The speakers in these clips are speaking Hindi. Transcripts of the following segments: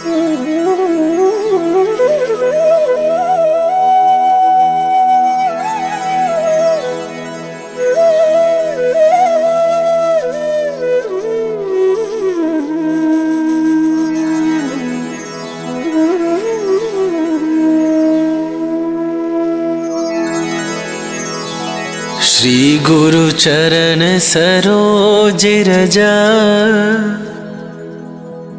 श्री गुरु चरण सरोज रजा,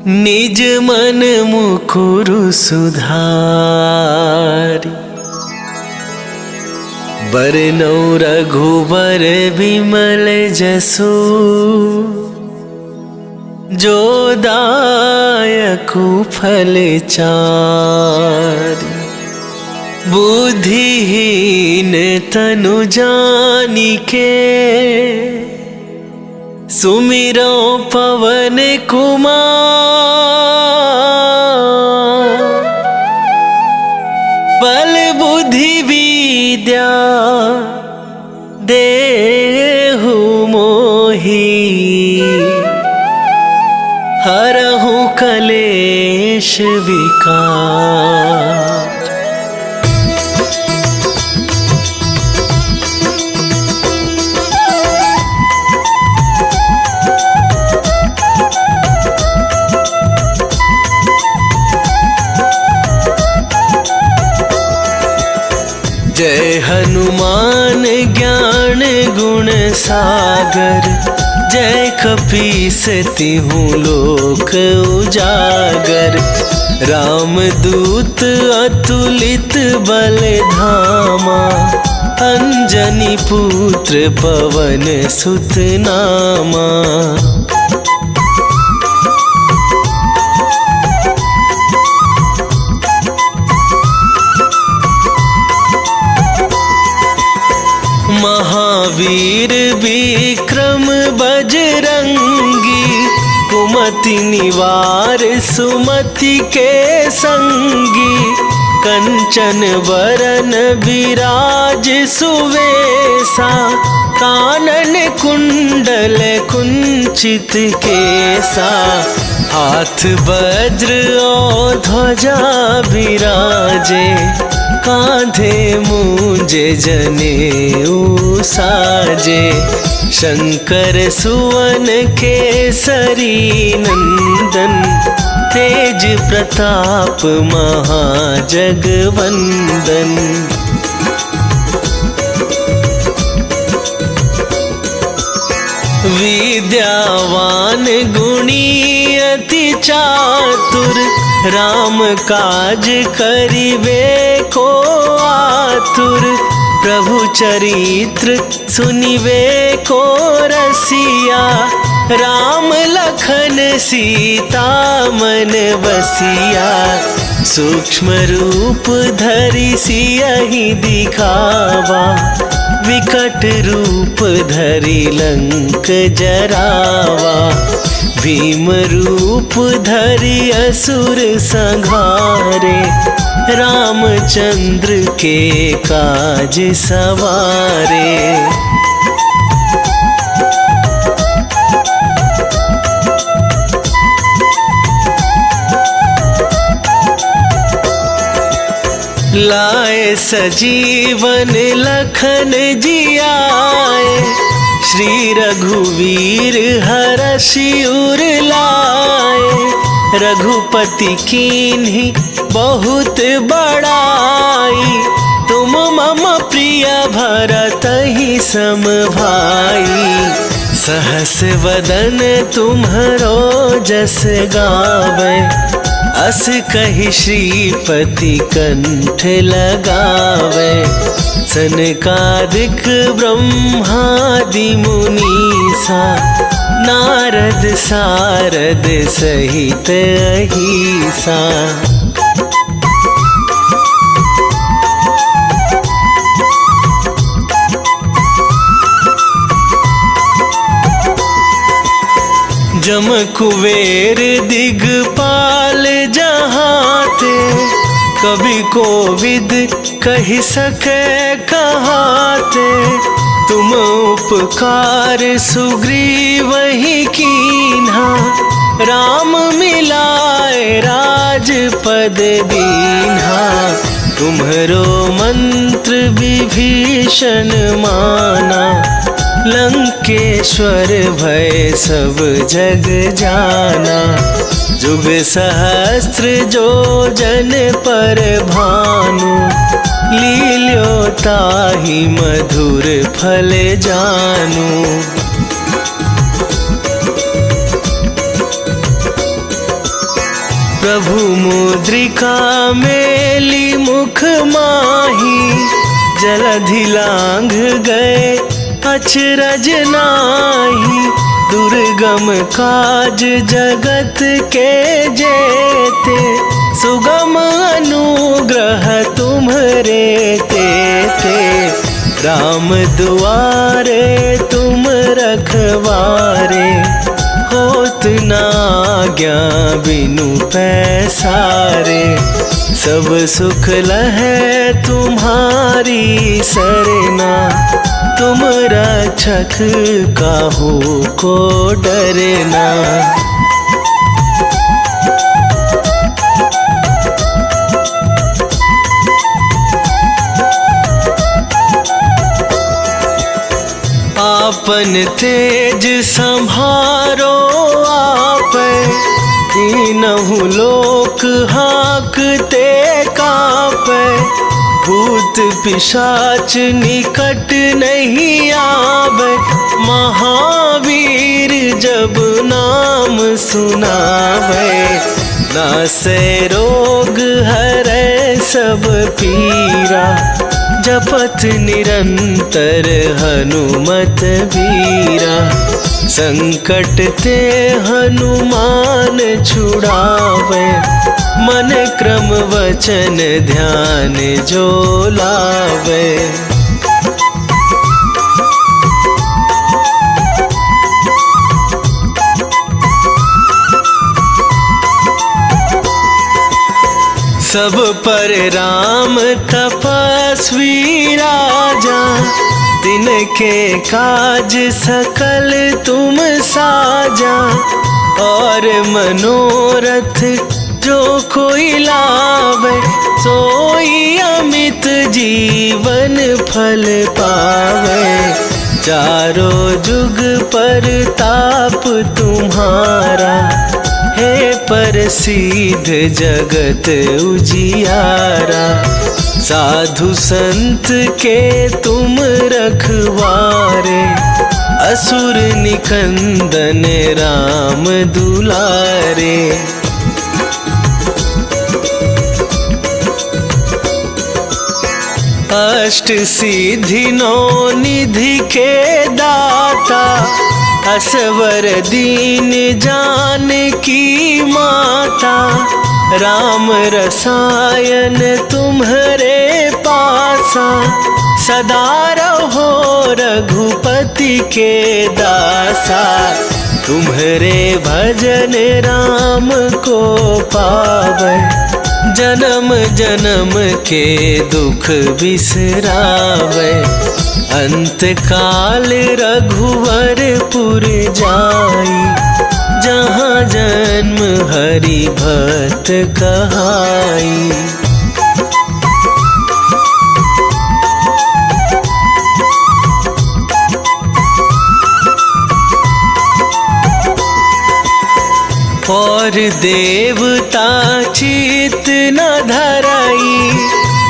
निज मन मुकुरु सुधारी। बरनौ रघुबर बिमल जसु, जो दायकु फल चारि। बुद्धिहीन तनु जानिके, सुमिरो पवन कुमार। बल बुद्धि विद्या देहु मोहि, हरहु कलेश विकार। जय हनुमान ज्ञान गुण सागर, जय कपीस तिहु लोक उजागर। रामदूत अतुलित बल धामा, अंजनी पुत्र पवन सुत नामा। महावीर विक्रम बजरंगी, कुमति निवार सुमति के संगी। कंचन बरन विराज सुवेसा, कानन कुंडल कुंचित केसा। हाथ वज्र और ध्वजा विराजे, कांधे मूंज जनेऊ साजे। शंकर सुवन केसरी नंदन, तेज प्रताप महाजगवंदन। विद्यावान गुणी अति चातुर, राम काज करिबे को आतुर। प्रभु चरित्र सुनिबे को रसिया, राम लखन सीता मन बसिया। सूक्ष्म रूप धरि सियहि दिखावा, विकट रूप धरि लंक जरावा। भीम रूप धरि असुर संहारे, रामचंद्र के काज सवारे। लाए सजीवन लखन जियाए, श्री रघुवीर हरषि उर लाए। रघुपति कीन्ही बहुत बड़ाई, तुम मम प्रिय भरतहि सम भाई। सहस वदन तुम्हरो जस गावे, अस कहि श्रीपति कंठ लगावे। सनकादिक ब्रह्मादि मुनीसा, नारद सारद सहित अहिसा। जम कुबेर दिगपाल जहाते, कभी कोविद कहि सके कहाते। तुम उपकार सुग्रीव ही कीन्हा, राम मिलाए राज राज पद दीन्हा, तुम्हरो मंत्र विभीषण माना। लंकेश्वर भय सब जग जाना, जुग सहस्त्र जो जन पर भानु। लील्यो ताहि मधुर फल जानु। प्रभु मुद्रिका मेली मुख माही, जलधि लांघ गए अचरज नाही। दुर्गम काज जगत के जेते, सुगम अनुग्रह तुम्हरे तेते। राम दुआरे तुम रखवारे, होत न आज्ञा बिनु पैसारे। सब सुख लहै तुम्हारी सरना, तुम रक्षक काहू को डरना। आपन तेज संभारो आपै, तीनहु लोक हाकते कापै। भूत पिशाच निकट नहीं आवे, महावीर जब नाम सुनावे। नासै रोग हरै सब पीरा, जपत निरंतर हनुमत बीरा। संकट ते हनुमान छुड़ावे, मन क्रम वचन ध्यान जो लावे। सब पर राम तपस्वी राजा, तिनके काज सकल तुम साजा। और मनोरथ जो कोई लावे, सोई अमित जीवन फल पावे। चारों जुग पर ताप तुम्हारा, हे प्रसिद्ध जगत उजियारा। साधु संत के तुम रखवारे, असुर निकंदन राम दुलारे। अष्ट सिद्धि नौ निधि के दाता, असवर दीन जानकी माता। राम रसायन तुम्हरे पासा, सदा रहो रघुपति के दासा। तुम्हरे भजन राम को पावै, जन्म जन्म के दुख बिसरावे। अंत काल रघुवरपुर जाई, जहाँ जन्म हरि भक्त कहाई। और देवता चित न धराई,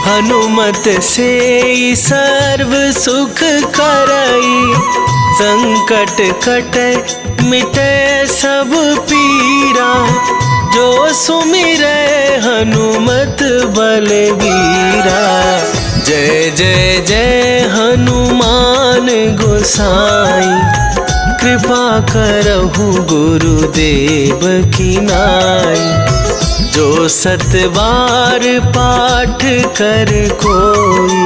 हनुमत से सर्व सुख करई। संकट कटे मिटे सब पीरा, जो सुमिरै हनुमत बलबीरा। जय जय जय हनुमान गोसाई, कृपा करहु गुरुदेव की नाई। जो सत बार पाठ कर कोई,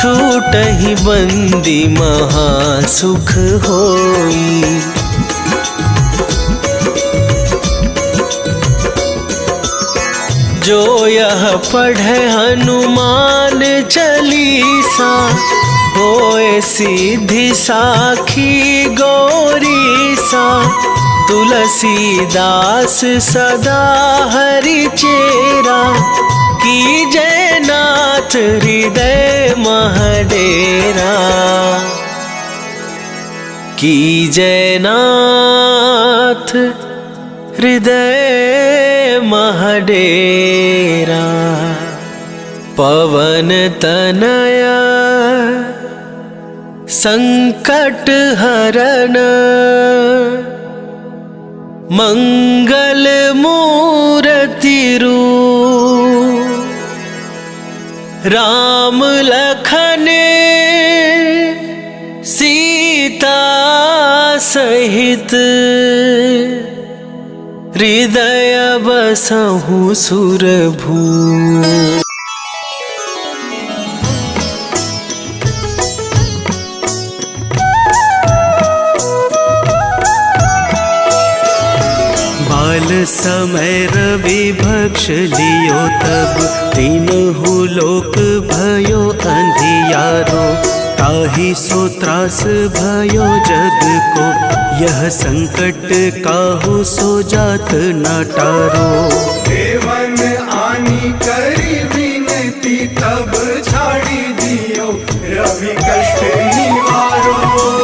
छूटहि बंदी महा सुख होई। जो यह पढ़े हनुमान चालीसा, होए सीधी साखी गौरीसा। तुलसीदास सदा हरि चेरा, कीजय नाथ हृदय महडेरा, कीजय नाथ हृदय महडेरा। पवन तनया संकट हरण, मंगल मूर्ति रूप, राम लखन सीता सहित, हृदय बसहु सुरभू। बाल समय रवि भक्ष लियो तब, तीनहु लोक भयो अंधियारो, ताहि सो त्रास भयो जग को, यह संकट काहू सो जात न टारो। देवन आनी करी विनती, तब छाड़ी दियो रवि कष्ट निवारो।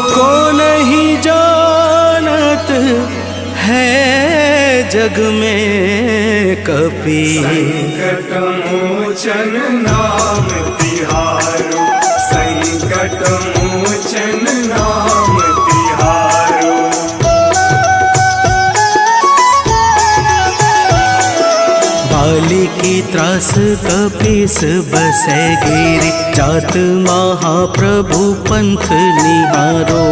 को नहीं जानत है जग में कपि, संकट मोचन नाम तिहारो, संकट मोचन नाम तिहारो। बाली की त्रास कपीस बसै गिरि, जात महाप्रभु पंथ निहारो,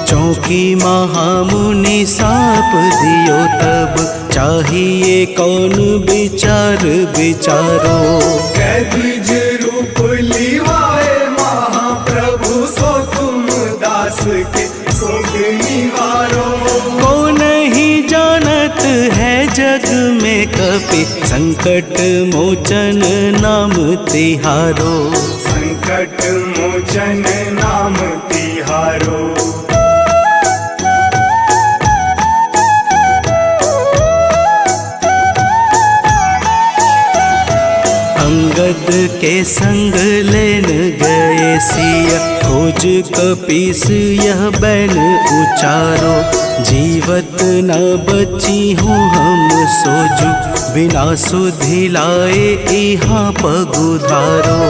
चौकी महामुनि साप दियो तब, चाहिए कौन विचार विचारो। कैदिज रूप लिवाए महाप्रभु, सो तुम दास के शोक निवारो। को नहीं जानत है जग में कपि, संकट मोचन नाम तिहारो, संकट मोचन नाम तिहारो। अंगद के संग लेन गए सिया, खोज कपीस यह बैन उचारो, जीवत न बची हूँ हम सोजू, बिना सुधि लाए यहाँ पगुधारो।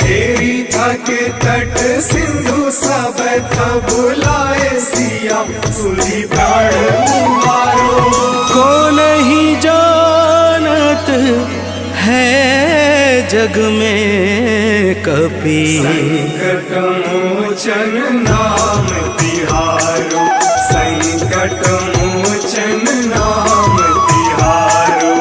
तेरी थके तट सिंधु सब तब बुलाए सिया, सुधि प्राण मारो। को नहीं जानत है जग में कपि, संकट मोचन नाम तिहारो, संकट मोचन नाम तिहारो।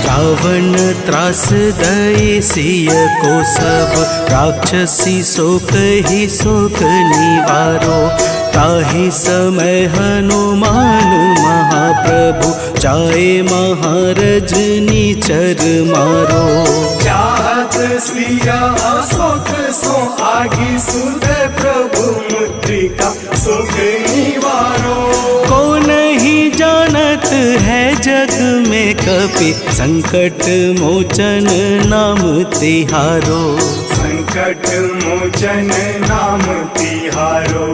रावण त्रास दई सिय को सब, राक्षसी शोक ही शोक निवारो, ताहि समय हनुमान महाप्रभु, जाए महारजनी चर मारो। चाहत सिया शोक सो आगी, सुध प्रभु मुद्रिका शोक निवारो। को नहीं जानत है जग में कपि, संकट मोचन नाम तिहारो, संकट मोचन नाम तिहारो।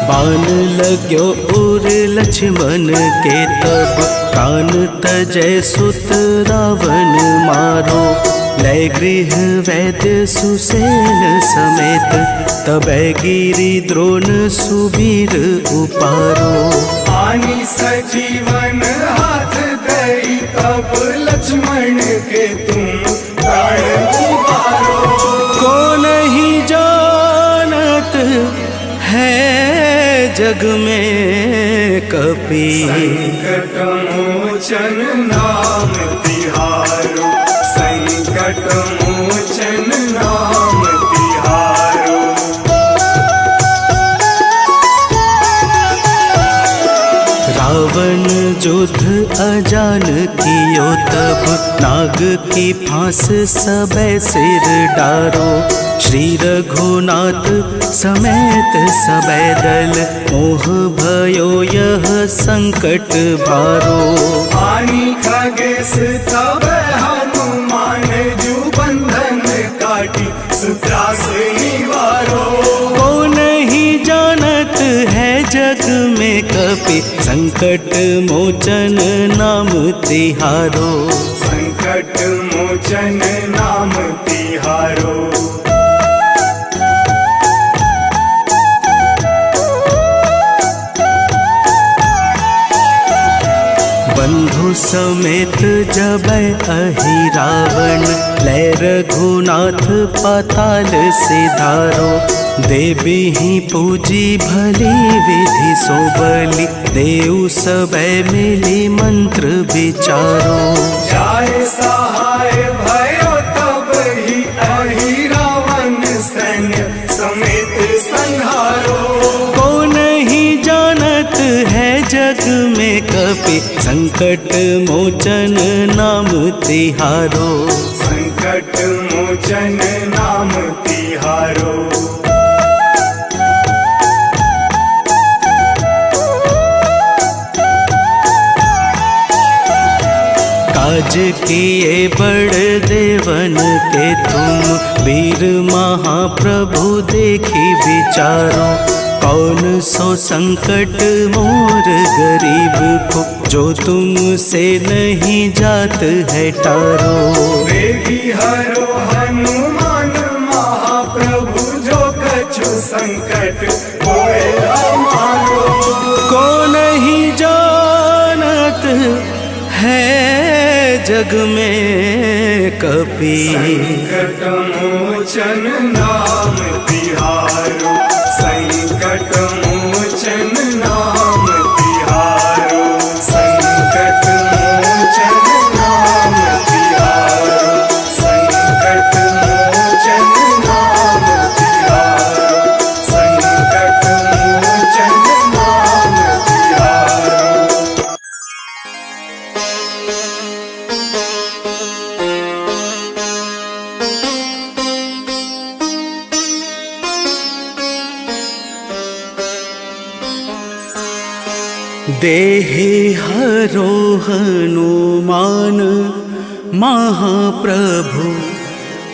बाण लाग्यो उर लक्ष्मण के तब, प्राण तजय सुत रावण मारो, लय गृह वैद्य सुसेन समेत, तबै गिरि द्रोण सुबीर उपारो। आनी सजीवन हाथ दई, तब लक्ष्मण के तुम प्राण उबारो। को नहीं जानत है जग में कपि, संकट मोचन नाम तिहारो, संकट मोचन नाम तिहारो। रावण युद्ध अजान कियो तब नाग की फांस सबे सिर डारो। श्री रघुनाथ समेत सबे दल मोह भयो यह संकट भारो। आनी खगेश तब हनुमान जू बंधन काटी सुत्रास निवारो। को नहीं जानत है जग में कपि संकट मोचन नाम तिहारो। संकट मोचन नाम तिहारो। बंधु समेत जबै अहि रावण लै रघुनाथ पाताल सिधारो। देवी ही पूजी भली विधि सो बलि देव सबे मिली मंत्र विचारो। जाय सहाय भयो तब ही अहि रावण सैन्य समेत संहारो। को नहीं जानत है जग में कपि संकट मोचन नाम तिहारो। संकट मोचन नाम तिहारो। काज किए बड़ देवन के तुम वीर महाप्रभु देखी विचारो। कौन सो संकट मोर गरीब को जो तुमसे नहीं जात है टारो। देवी हरो हनुमान महाप्रभु जो कछु संकट होए हमारो। को नहीं जानत है जग में कपि संकट मोचन नाम तिहारो। संकट मोचन नाम तिहारो। संकट मोचन नाम तिहारो। संकट मोचन नाम तिहारो। संकट मोचन नाम तिहारो। देहि हरो हनुमान महाप्रभु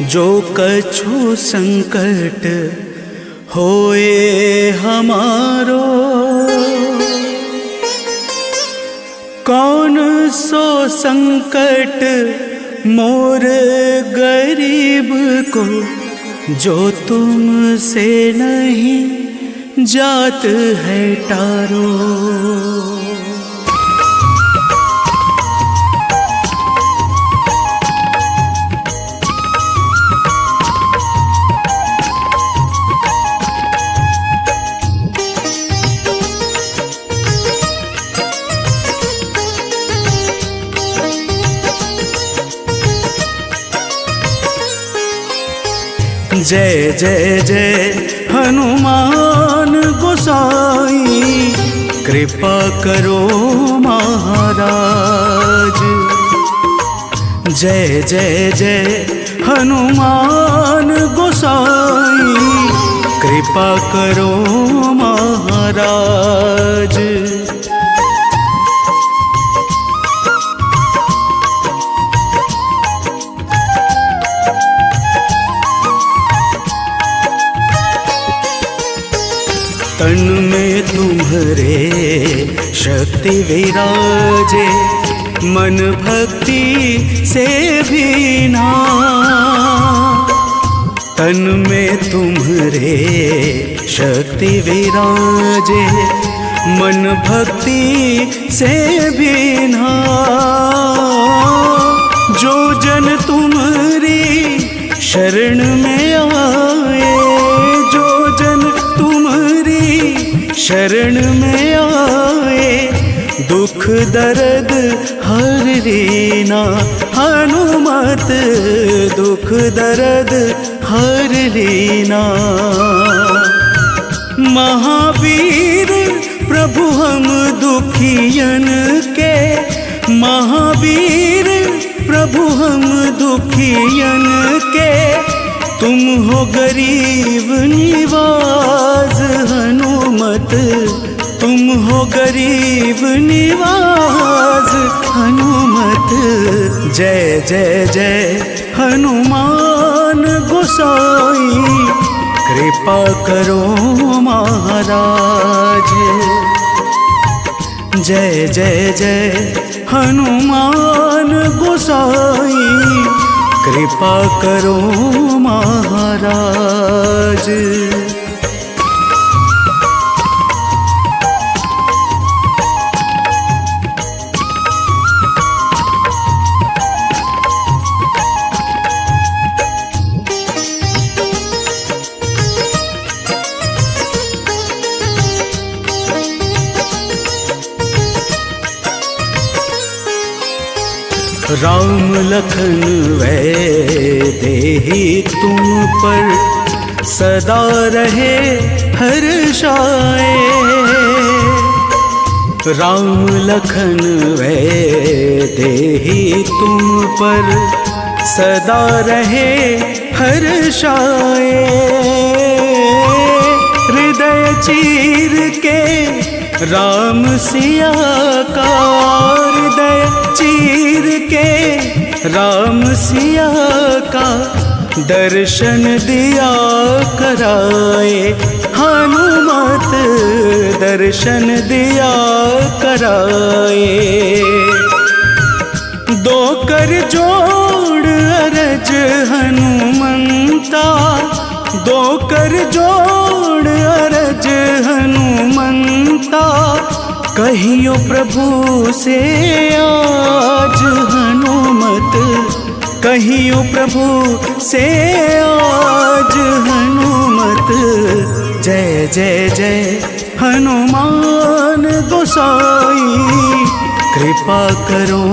जो कछु संकट होए हमारो। कौन सो संकट मोर गरीब को जो तुमसे नहीं जात है टारो। जय जय जय हनुमान गोसाई कृपा करो महाराज। जय जय जय हनुमान गोसाई कृपा करो महाराज। तन में तुम्हारे शक्ति विराजे मन भक्ति से भी ना। तन में तुम्हारे शक्ति विराजे मन भक्ति से भी ना। जो जन तुम्हारी शरण में आए, जो जन तुम्हारी शरण में आए, दुख दर्द हर लेना हनुमत, दुख दर्द हर लेना। महावीर प्रभु हम दुखियन के महावीर प्रभु हम दुखियन के, तुम हो गरीब निवाज हनुमत, तुम हो गरीब निवाज हनुमत। जय जय जय हनुमान गोसाई, कृपा करो महाराज। जय जय जय हनुमान गोसाई, कृपा करो महाराज। राम लखन वैदेही तुम पर सदा रहे हर्षाए। राम लखन वैदेही तुम पर सदा रहे हर्षाए। हृदय चीर के राम सिया का, हृदय चीर के राम सिया का दर्शन दिया कराए। हनुमत दर्शन दिया कराए। दो कर जोड़ अरज हनुमंता, दो कर जोड़ अरज हनुमंता। कहियो प्रभु से आज हनुमत, कहियो प्रभु से आज हनुमत। जय जय जय हनुमान गोसाई, कृपा करो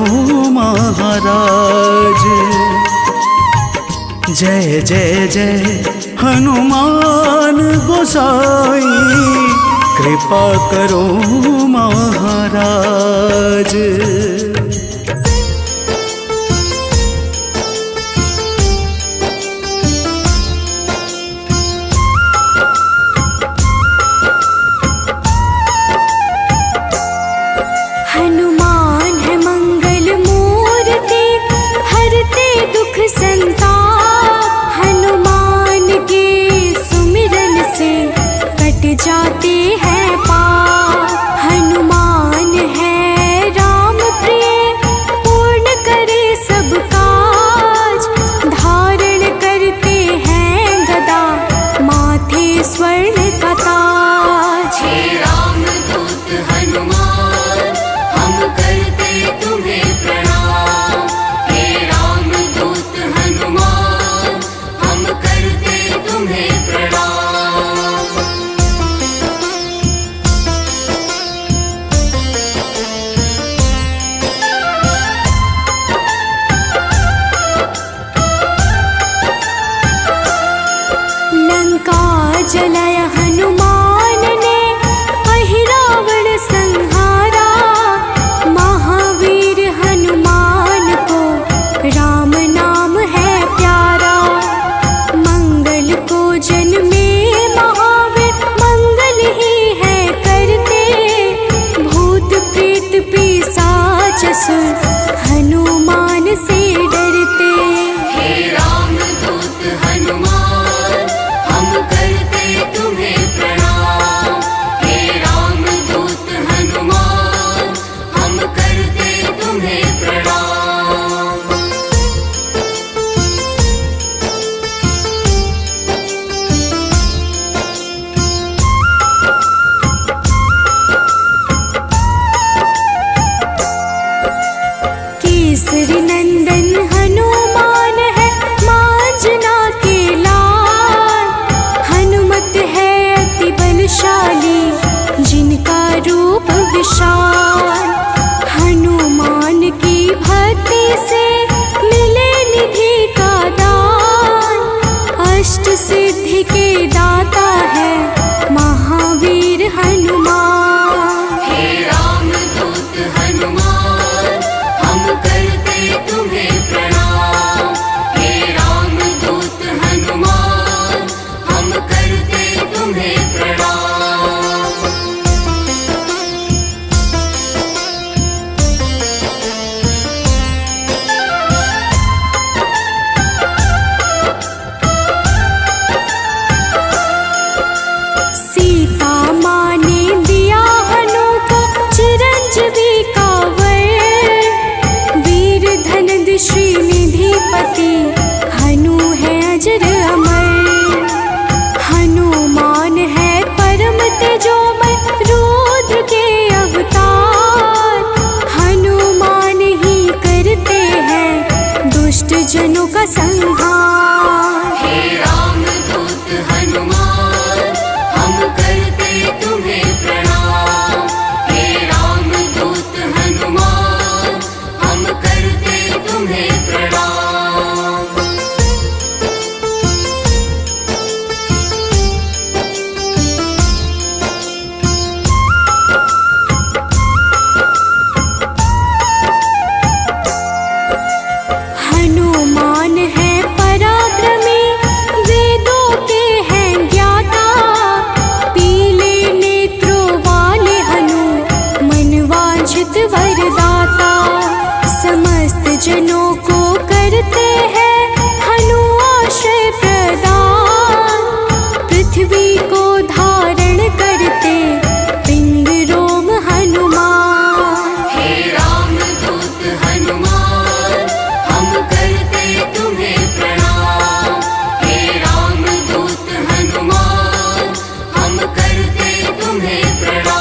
महाराज। जय जय जय हनुमान गोसाई, कृपा करो महाराज। हनुमान है मंगल मूर्ति, हरते दुख संताप। हनुमान के सुमिरन से कट जाते हैं पाप। हनुमान है राम प्रिय, पूर्ण करे सब काज। धारण करते हैं गदा, माथे स्वर्ण का ताज। हे रामदूत हनुमान, हम करते तुम्हें प्रणाम। हे रामदूत हनुमान, हम करते तुम्हें प्रणाम। लंका जलाया हनुमान ने, अहिरावण संहारा। महावीर हनुमान को राम नाम है प्यारा। मंगल को जन्मे महावीर, मंगल ही है करते। भूत प्रेत पिशाच असुर, हनुमान से डरते। हे रामदूत हनुमान, हम करते समान। हे रामदूत हनुमान हम करते तुम्हें प्रणाम। हे रामदूत हनुमान हम करते तुम्हें प्रणाम। हनुमान है पराक्रमी, वेदों के हैं ज्ञाता। पीले नेत्रों वाले हनु, मनवांछित वरदाता। समस्त जनों को करते हैं हनु आश्रय प्रदान। पृथ्वी को धारण करते पिंड रोम हनुमान। हे रामदूत हनुमान हम करते तुम्हें प्रणाम। हे रामदूत हनुमान हम करते तुम्हें प्रणाम।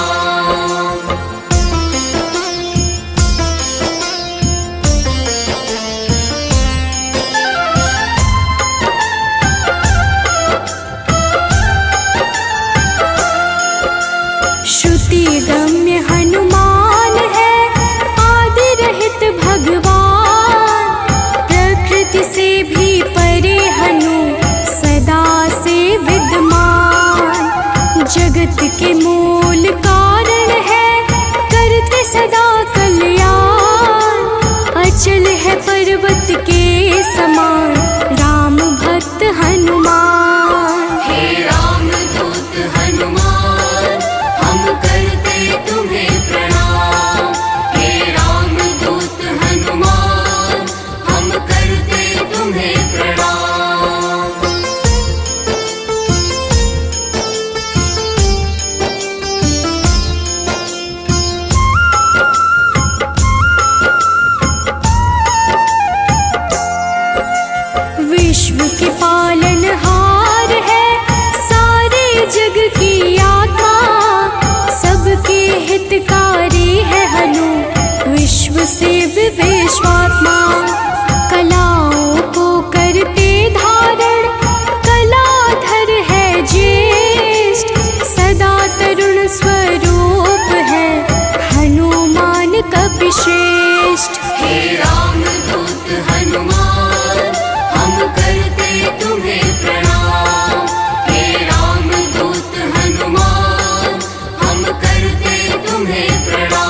श्रुति गम्य हनुमान है, आदि रहित भगवान। प्रकृति से भी परे हनु, सदा से विद्यमान। जगत के मूल कारण है, करते सदा कल्याण। अचल है पर्वत के समान, राम भक्त हनुमान। हे रामदूत हनुमान हम करते तुम्हें प्रणाम। हे रामदूत हनुमान हम करते तुम्हें प्रणाम। विश्व के पालनहार है, सारे जग की आत्मा। सबके हितकारी है हनु, विश्व से विश्वात्मा। कलाओं को करते धारण, कलाधर है ज्येष्ठ। सदा तरुण स्वरूप है, हनुमान कपिश्रेष्ठ। हे रामदूत हनुमान हम करते तुम्हें प्रणाम। हे रामदूत हनुमान हम करते तुम्हें प्रणाम।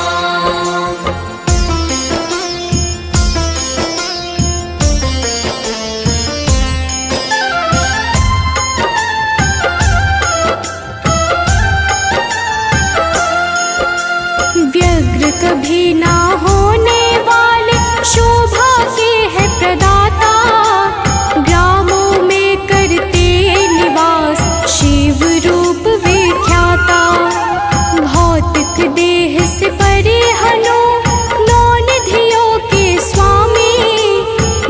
व्यग्र कभी ना होने वाले, शोभा के है प्रदाता। ग्रामों में करते निवास, शिव रूप विख्याता। भौतिक देह से परे हनु, नौ निधियों के स्वामी।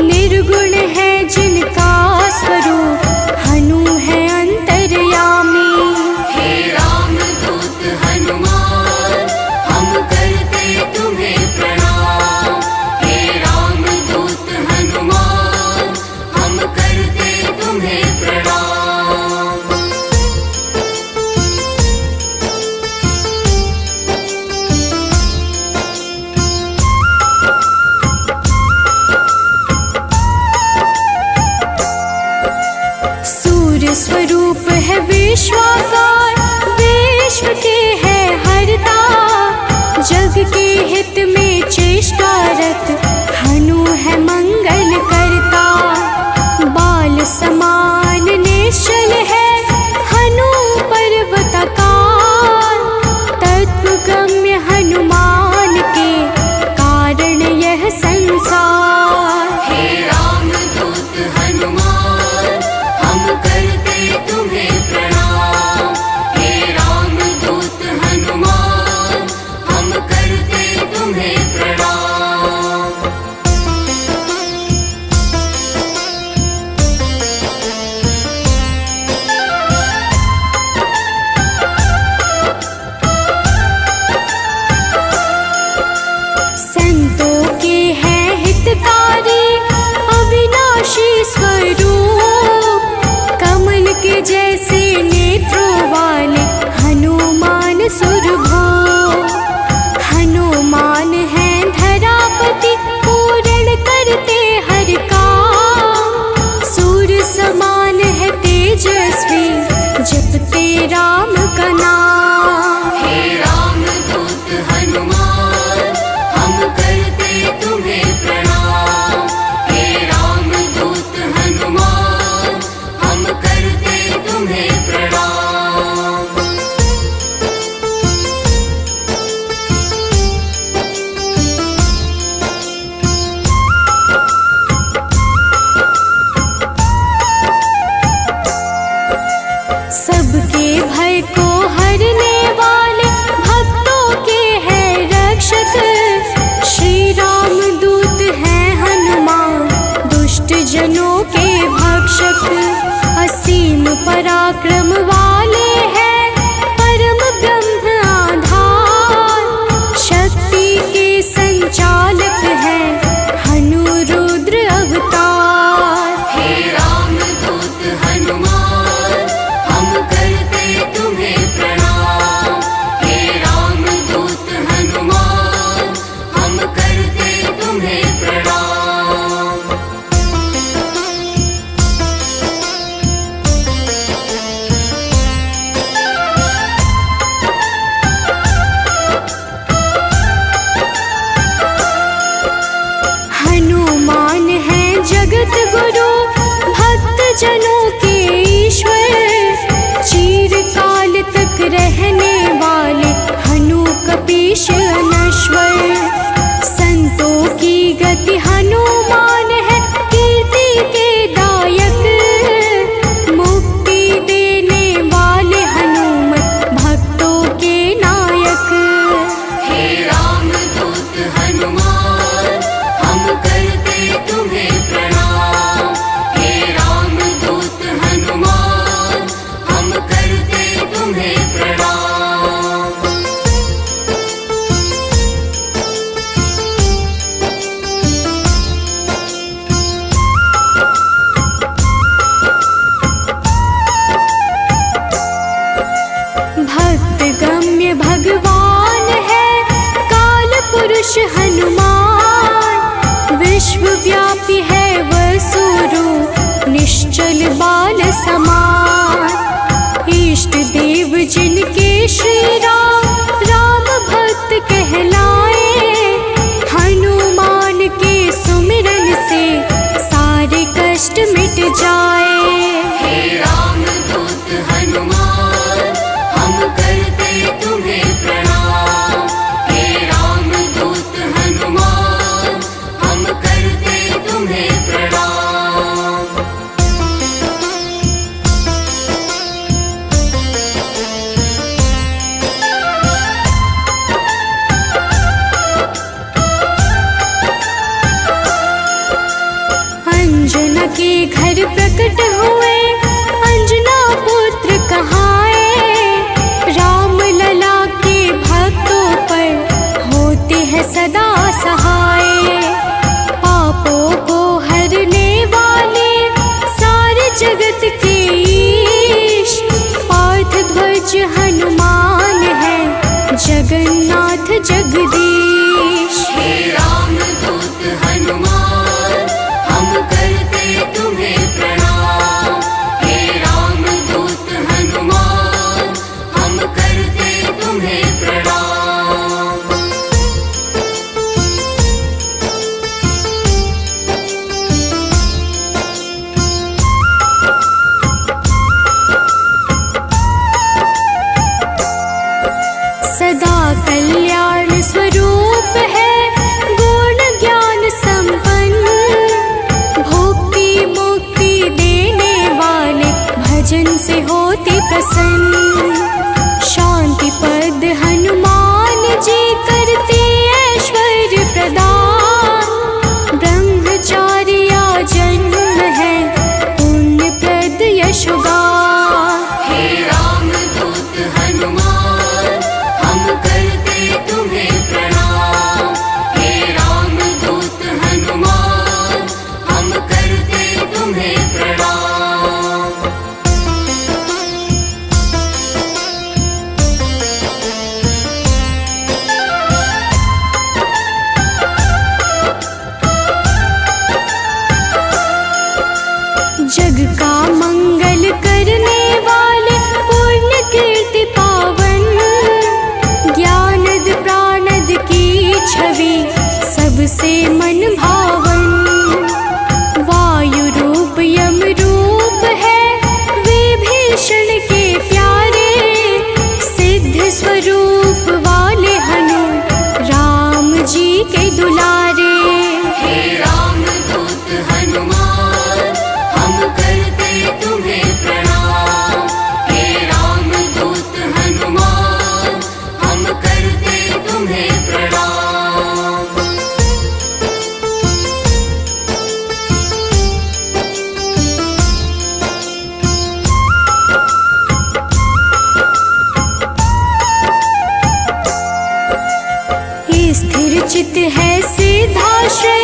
निर्गुण है जिनका स्वरूप, हनु है अंतर्यामी। हे रामदूत हनुमान हम करते तुम्हें प्रणाम। हे रामदूत हनुमान हम करते तुम्हें प्रणाम। सूर्य स्वरूप है विश्वाकार, विश्व के है हरता। जग के हित में चेष्टारत, हनु है मंगल करता। बाल समान निश्चल है, हनु पर्वताकार। तत्वगम्य हनुमान के, कारण यह संसार। हे रामदूत हनुमान हम करते तुम्हें प्रणाम। हे रामदूत हनुमान हम करते तुम्हें प्रणाम। राम का नाम। हे राम दूत हनुमान हम करते तुम्हें प्रणाम। हे राम दूत हनुमान हम करते तुम्हें प्रणाम। सबके भय को हरने वाले भक्तों के हैं रक्षक। श्री राम दूत हैं हनुमान दुष्ट जनों के भक्षक। असीम पराक्रम वाले हैं परम ब्रह्म आधार। शक्ति के संचालक हैं हनु रुद्र अवतार। हे राम दूत हनुमान हम करते तुम्हें प्रणाम। हे राम दूत हनुमान हम करते तुम्हें प्रणाम। हनुमान है जगत गुरु भक्त जनों के ईश्वर। चिरकाल तक रहने वाले हनु कपीश अनश्वर। संतों की गति हनुमान है कीर्ति के दायक। मुक्ति देने वाले हनुमत भक्तों के नायक। हे राम दूत हनुमान हम करते तुम्हें प्रणाम। हे राम दूत हनुमान हम करते तुम्हें प्रणाम। भक्त गम्य भगवान है काल पुरुष हनुमान। विश्वव्यापी है वसुरूप निश्चल बाल समान। इष्ट देव जिनके श्री राम राम भक्त कहलाए। हनुमान के सुमिरन से सारे कष्ट मिट जाए। हे राम दूत हनुमान हम करते तुम्हें प्रणाम। हे राम दूत हनुमान हम करते तुम्हें प्रणाम। अंजना के घर प्रकट हुए अंजना पुत्र कहाए। राम लला के भक्तों पर होते हैं सदा सहाय। पापों को हरने वाले सारे जगत के ईश। पार्थ ध्वज हनुमान है जगन्नाथ जगदीश। हे राम दूत हनुमान हम करते तुम्हें प्रणाम। हे राम दूत हनुमान हम करते तुम्हें प्रणाम। सदा कल्याण स्वरूप है गुण ज्ञान संपन्न। भुक्ति मुक्ति देने वाले भजन से होते प्रसन्न। शांति पद हनुमान जी करते ऐश्वर्य प्रदान। ब्रह्मचार्य जन्म है पुण्य प्रद यशोगान। हे राम दूत हनुमान हम करते तुम्हें प्रणाम। हे राम दूत हनुमान हम करते तुम्हें प्रणाम। जग का मंगल करने वाले पुण्य के सबसे मन भावन। वायु रूप यम रूप है विभीषण के प्यारे, सिद्ध स्वरूप वाले हनु राम जी के दुलारे। हे राम दूत हनुमान हम करते तुम्हें प्रणाम। हे राम दूत हनुमान हम करते तुम्हें प्रणाम। स्थिर चित है सिद्धाश्रय,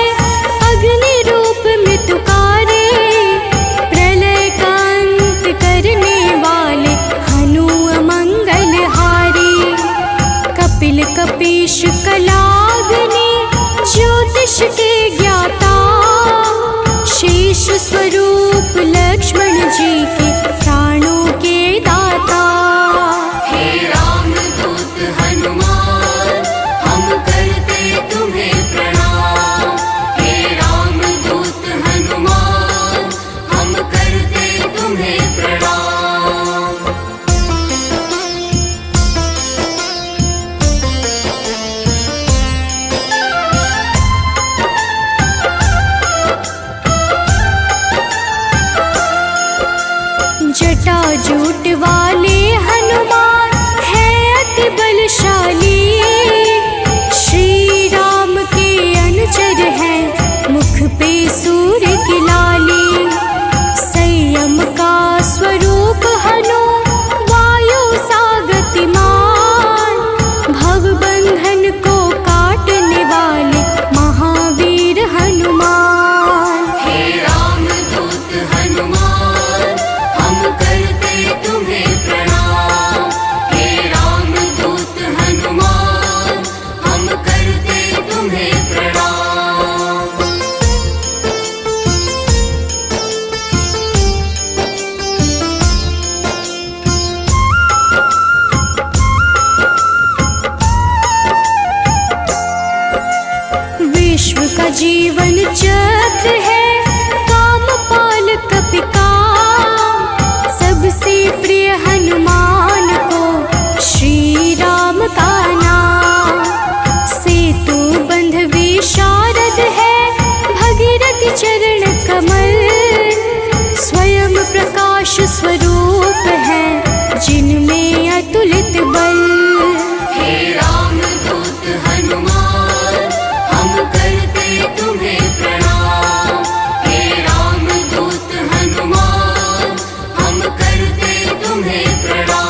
अग्नि रूप में तुकारे। प्रलय का अंत करने वाले हनु अमंगल हारी। कपिल कपीश कलाग्नि ज्योतिष के ज्ञाता, शेष स्वरूप लक्ष्मण जी के प्राणों के दाता। हे राम दूत हनुमान हम करते तुम्हें प्रणाम। हे राम दूत हनुमान हम करते तुम्हें प्रणाम। जटाजूट वाले हनुमान है अति बलशाली। श्री राम के अनुचर हैं मुख पे सूर्य की लाली। संयम का स्वरूप हनु वायु सा गतिमान, भवबंधन को काटने वाले महावीर हनुमान। हे राम दूत हनुमान हम करते तुम्हें प्रणाम। हे राम दूत हनुमान हम करते तुम्हें प्रणाम। विश्व का जीवन चक्र है काम पाल कपिकाम। सबसे प्रिय हनुमान को श्री राम का नाम। सेतु बंध विशारद है भगीरथ चरण कमल। स्वयं प्रकाश स्वरूप है जिनमें अतुलित बल। हे राम दूत हनुमान हम करते तुम्हें प्रणाम। हे राम दूत हनुमान हम करते तुम्हें प्रणाम।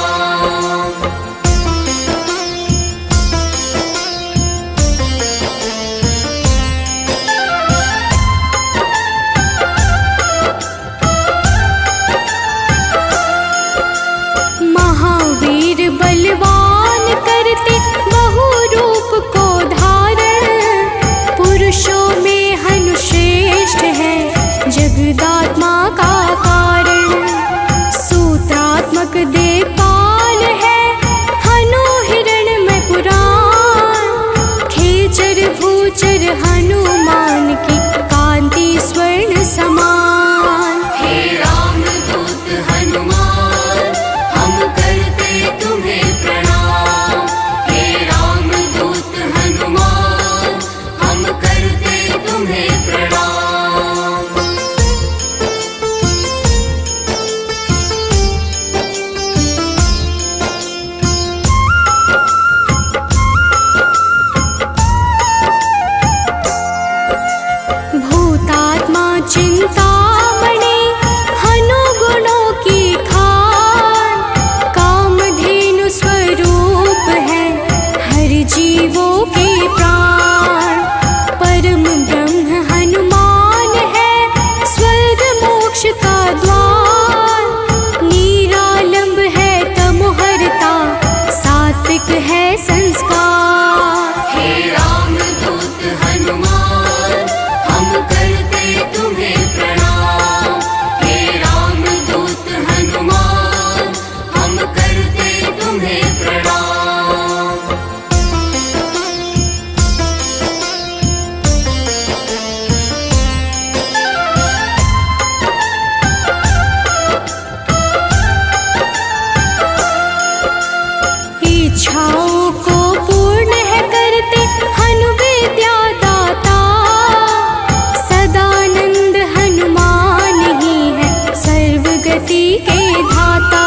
सृष्टि के धाता।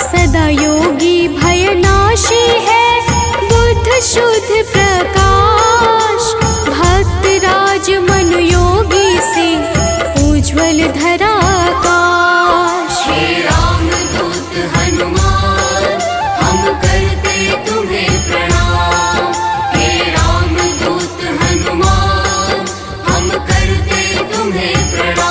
सदा योगी भयनाशी है बुद्ध शुद्ध प्रकाश। भक्त राज मन योगी से उज्ज्वल धरा आकाश। हे रामदूत हनुमान हम करते तुम्हें प्रणाम। हे रामदूत हनुमान हम करते तुम्हें प्रणाम।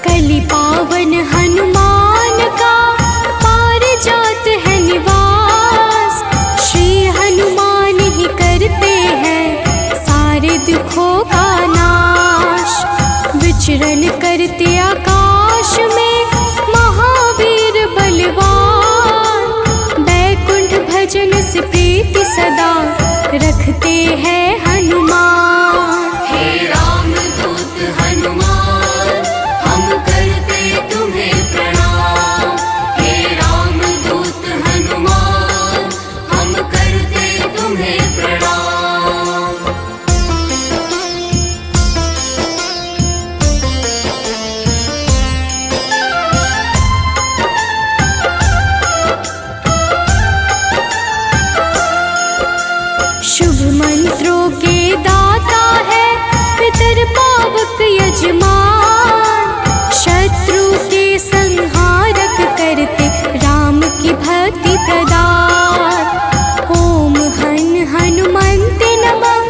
कलि पावन हनुमान का पारिजात है निवास। श्री हनुमान ही करते हैं सारे दुखों का नाश। विचरण करते आकाश में महावीर बलवान। बैकुंठ भजन से प्रीति सदा रखते हैं हनुमान। हे रामदूत हनुमान हम करते तुम्हें प्रणाम। हे रामदूत हनुमान हम करते तुम्हें प्रणाम। शुभ मंत्रों के दाता है पितर पावक यजमान। शत्रु के संहारक करते राम की भक्ति प्रदान। ओम हन हनुमन्ते नमः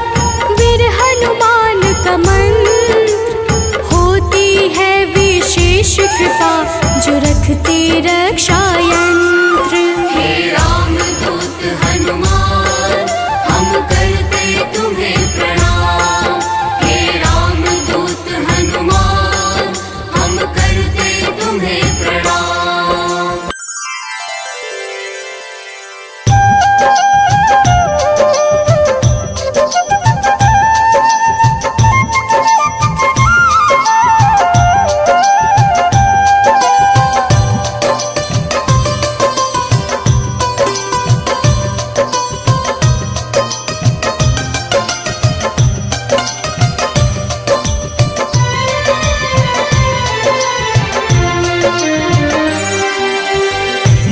वीर हनुमान का मंत्र। होती है विशेष कृपा जो रखते रक्षा यंत्र। हे रामदूत हनुमान हम करते तुम्हें प्रणाम। हे रामदूत हनुमान हम करते तुम्हें प्रणाम।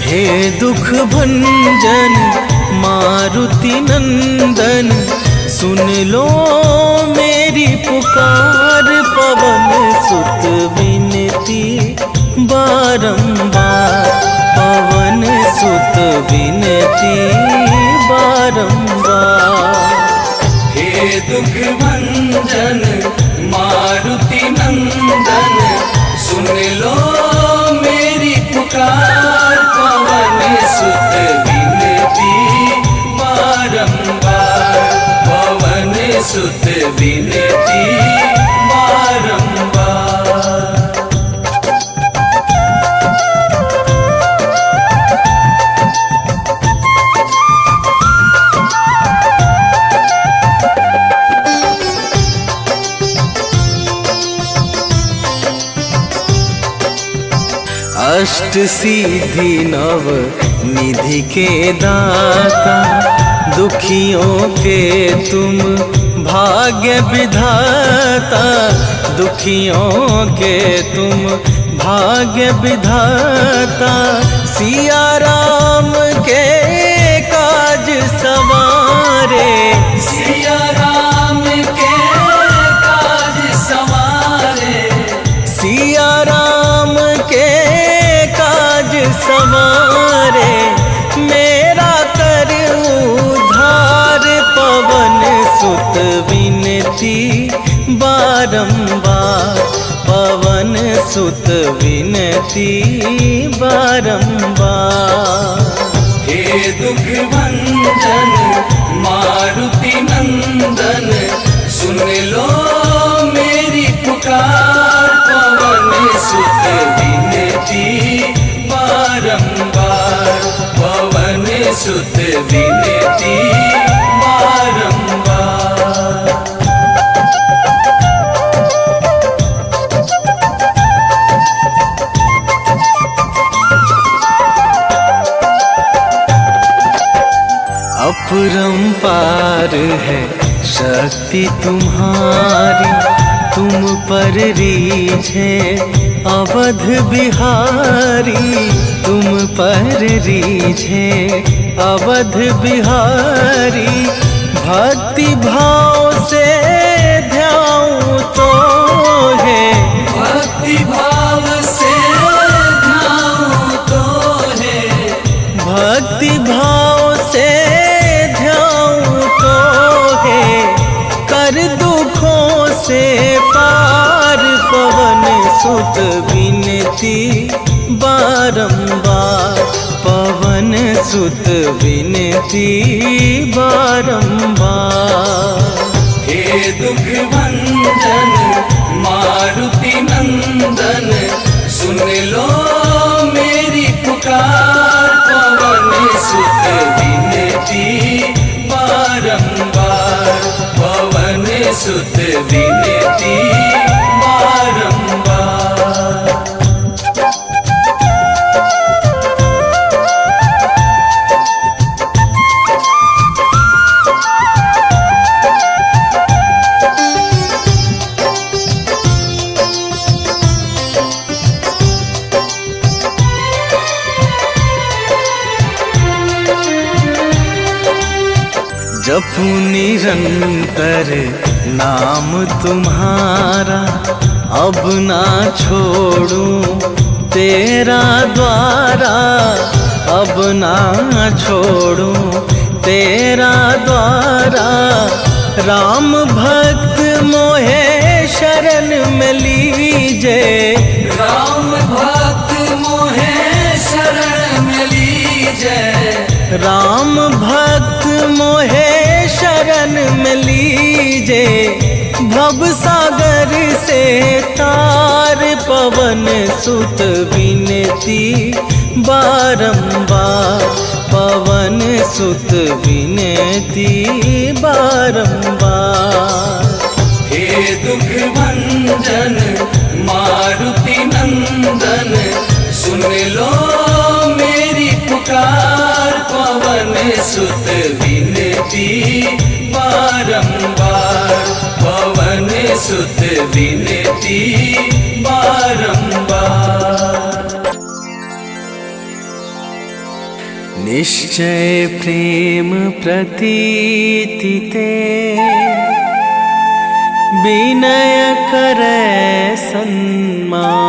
हे दुख भंजन मारुति नंदन, सुन लो मेरी पुकार। पवन सुत विनती बारंबार, पवन सुत विनती बारंबार। हे दुख भंजन मारुति नंदन, सुन लो मेरी पुकार। पवन सुत विनती बारंबार, पवन सुत विनती बारंबार। अष्ट सिद्धि नव निधि के दाता, दुखियों के तुम भाग्य विधाता। दुखियों के तुम भाग्य विधाता, सिया राम के काज सवारे। सिया राम के काज सवारे, सिया राम के काज सवारे। मेरा कर उद्धार, पवन सुत विनती बारंबार, पवन सुत विनती बारंबार। हे दुख भंजन मारुति नंदन, सुन लो मेरी पुकार। पवन सुत विनती बारंबार, पवन सुत विनती बारंबार। अपरंपार है शक्ति तुम्हारी, तुम पर रीझे अवध बिहारी, तुम पर रीझे अवध बिहारी। भक्ति भाव से ध्याऊं तो है, भक्ति भाव से ध्याऊं तो है, भक्ति भाव से ध्याऊं तो है। कर दुखों से पार पवन सुत विनती बारंबार, पवन सुत विनती बारंबार। हे दुख भंजन मारुति नंदन, सुन लो मेरी पुकार, पवन सुत विनती बारंबार, पवन सुत विनती बारंबार। जपू निरंतर नाम तुम्हारा, अब ना छोड़ूं तेरा द्वारा, अब ना छोड़ूं तेरा द्वारा। राम भक्त मोहे शरण में लीजे, राम भक्त मोहे शरण में लीजे, राम भक्त मोहे शरण में लीजे। भव सागर से तार पवन सुत विनती बारंबार, पवन सुत विनती बारंबार। हे दुख भंजन मारुति नंदन, सुन लो मेरी पुकार, पवन सुत विनती बारंबार, पवन सुत विनती बारंबार। निश्चय प्रेम प्रतीति ते, विनय करे सन्मान।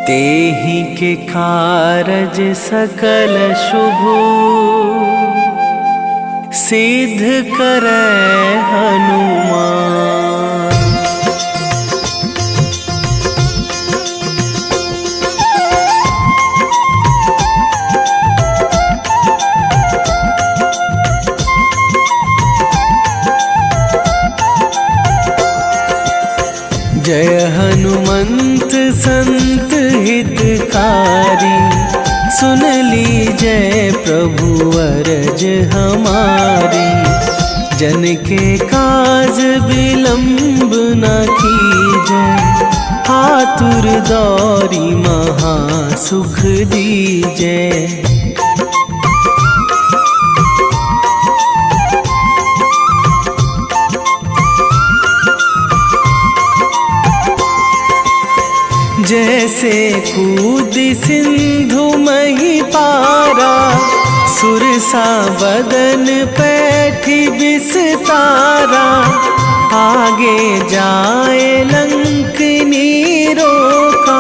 तेहि के कारज सकल शुभ, सिद्ध करे हनुमान। जय हनुमंत संत हितकारी, सुन लीजय प्रभु अरज हमारी। जन के काज विलंब न कीजय, आतुर दौरी महा सुख दीजय। जैसे कूद सिंधु मही पारा, सुरसा बदन पैठी बिस्तारा। आगे जाए लंकनी रोका,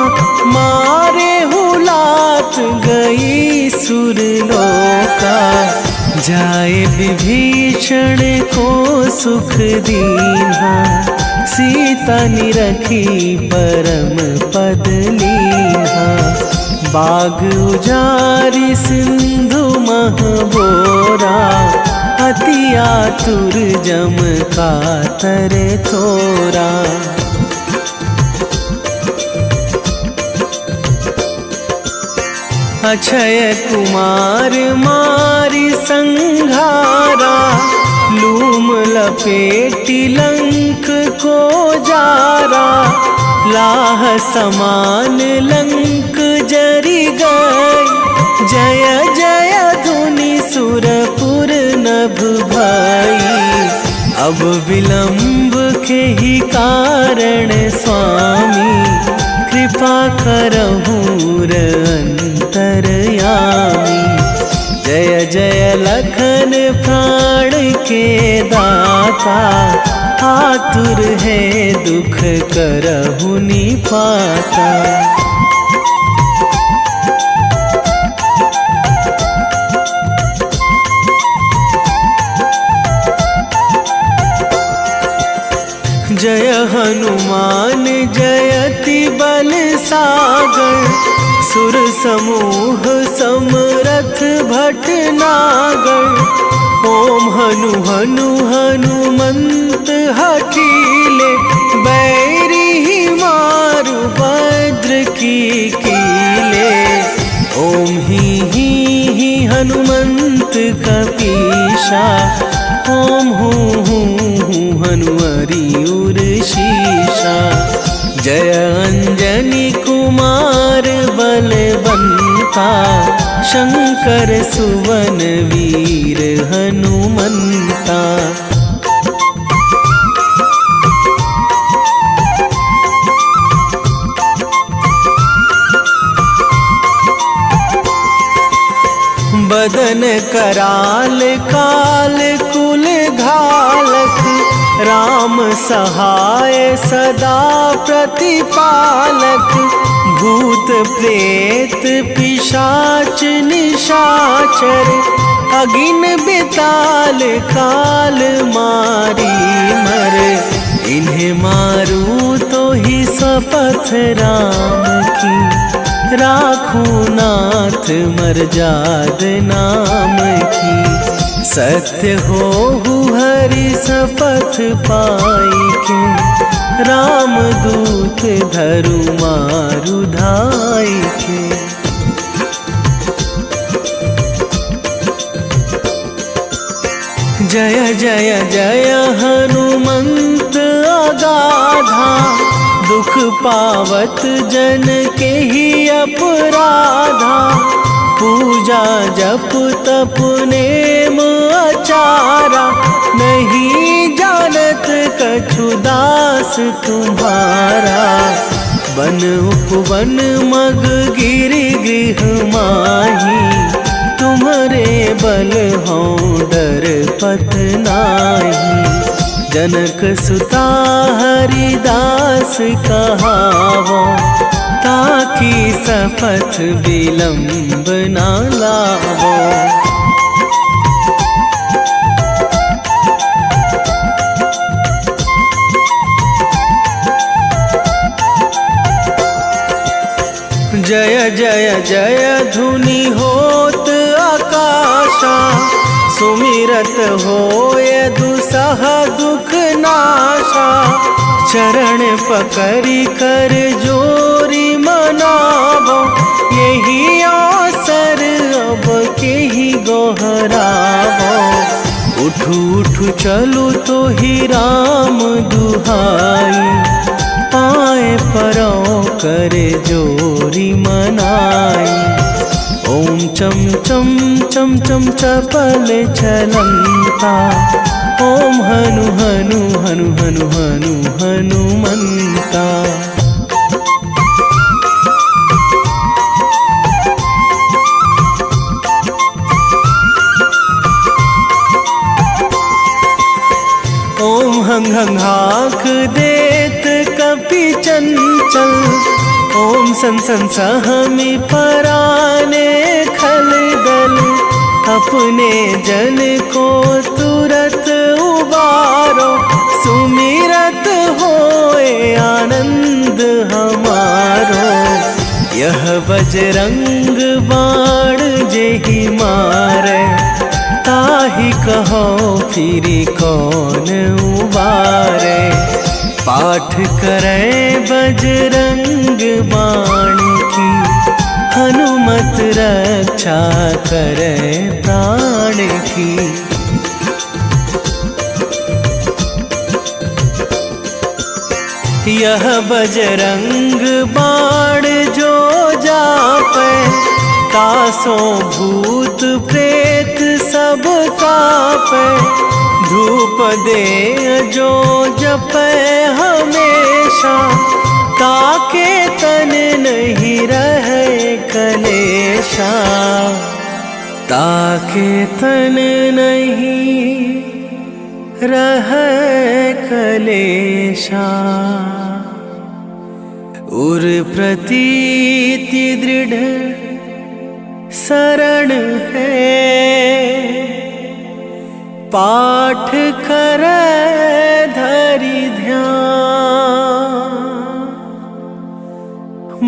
मारे हुलात गई सुरलोका। जाए विभीषण को सुख दीन्हा, सीता निरखी परम पद लीन्हा। बाग उजारि सिंधु महबोरा, अति आतुर जम कातर थोरा। अक्षय कुमार मारि संघारा, लूम लपेटी लंक को जारा। लाह समान लंक जरि गई, जय जय धुनि दुर्लभ भई। अब विलंब के ही कारण स्वामी कृपा करहूँ अंतरयामी। जय जय लखन प्राण के दाता, आतुर है दुख करहु निपाता। जय हनुमान जयति बल सागर, सुर समूह समरथ भटनागर। ओम हनु हनु हनुमंत हठीले, बैरी मारु भद्र की कीले। ओम ही हनुमंत कपीशा, ओम हूँ हनुमरि उर शीशा। जय अंजनी कुमार बलवंता, शंकर सुवन वीर हनुमंता। बदन कराल काल कुल घालक, राम सहाय सदा प्रतिपालक। भूत प्रेत पिशाच निशाचर, अगिन बिताल काल मारी मर। इन्हें मारू तो ही शपथ राम की, राखूं नाथ मर्याद नाम की। सत्य हो हरि शपथ पाई के, राम दूत धरु मारु धाई के। जय जय जय हनुमंत अगाधा, दुख पावत जन के ही अपराधा। पूजा जप तप नेम आचारा, नहीं जानत कछु दास तुम्हारा। बन उपवन मग गिर गृह माही, तुम्हारे बल हों डर पत नाही। जनक सुता हरिदास कहावो, ताकि शपथ विलंब ना लावो। जय जय जय धुनि होत आकाशा, सुमिरत होय दुसह दुख नाशा। चरण पकड़ी कर जोरी मनावो, यही अवसर अब के ही गोहरावो। उठू उठू चलू तो ही राम दुहाई, पाए परो करे जोरी मनाई। ओम चम चम चम चम चपल चलंता, ओम हनु हनु हनु हनु हनु हनुमंता। ओम हंग हंग हाक देत कपि चंचल, ओम सन सन सहमी पराने खल दल। अपने जन को तुरत उबारो, सुमिरत होए आनंद हमारो। यह बजरंग बाण जेहि मारे, ताहि कहो फिरी कौन उबारे। पाठ करें बजरंग बाण की, हनुमत रक्षा करें प्राण की। यह बजरंग बाण जो जापै, तासों भूत प्रेत सब सब कापे, धूप दे जो जपे हमेशा, ताके तन नहीं रहे कलेशा, ताके तन नहीं रहे कलेशा। उर प्रतीति दृढ़ शरण है, पाठ करे धरि ध्यान,